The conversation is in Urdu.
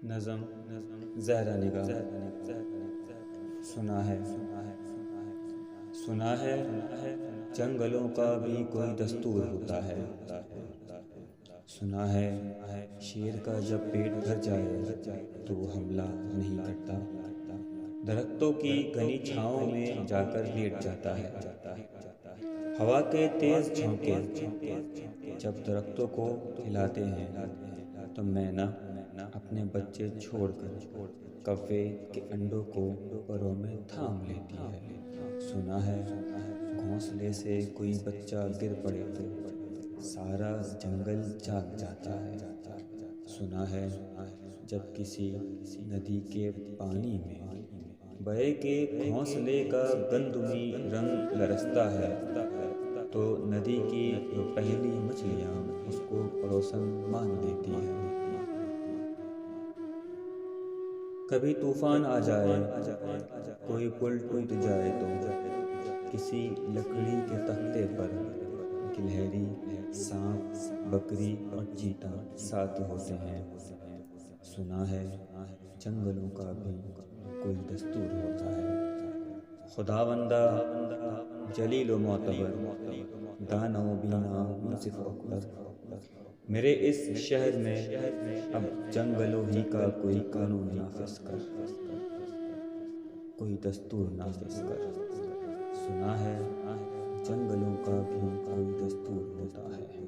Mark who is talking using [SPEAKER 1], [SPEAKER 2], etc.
[SPEAKER 1] نظم زہرا نگاہ۔ سنا ہے جنگلوں کا بھی کوئی دستور ہوتا ہے۔ سنا ہے شیر کا جب پیٹ بھر جائے تو وہ حملہ نہیں کرتا، درختوں کی گھنی چھاؤں میں جا کر لیٹ جاتا ہے۔ ہوا کے تیز جھونکے جب درختوں کو ہلاتے ہیں تو مینا اپنے بچے چھوڑ کر کوے کے انڈوں کو پروں میں تھام لیتی ہے۔ سنا ہے گھونسلے سے کوئی بچہ گر پڑے تو سارا جنگل جاگ جاتا ہے۔ سنا ہے جب کسی ندی کے پانی میں بہے کے گھونسلے کا گندمی رنگ لرزتا ہے تو ندی کی وہ پہلی مچھلیاں اس کو پڑوسن مان لیتی ہیں۔ کبھی طوفان آ جائے، کوئی پل ٹوٹ جائے تو کسی لکڑی کے تختے پر گلہری سانپ، بکری اور چیتا ساتھ ہوتے ہیں۔ سنا ہے جنگلوں کا بھی کوئی دستور ہوتا ہے۔ خداوندہ جلیل و معتبر، دانا و بینا منصف و اکبر، میرے اس شہر میں اب جنگلوں ہی کا کوئی قانون نافذ کر، کوئی دستور نافذ کر۔ سنا ہے جنگلوں کا بھی کوئی دستور ہوتا ہے۔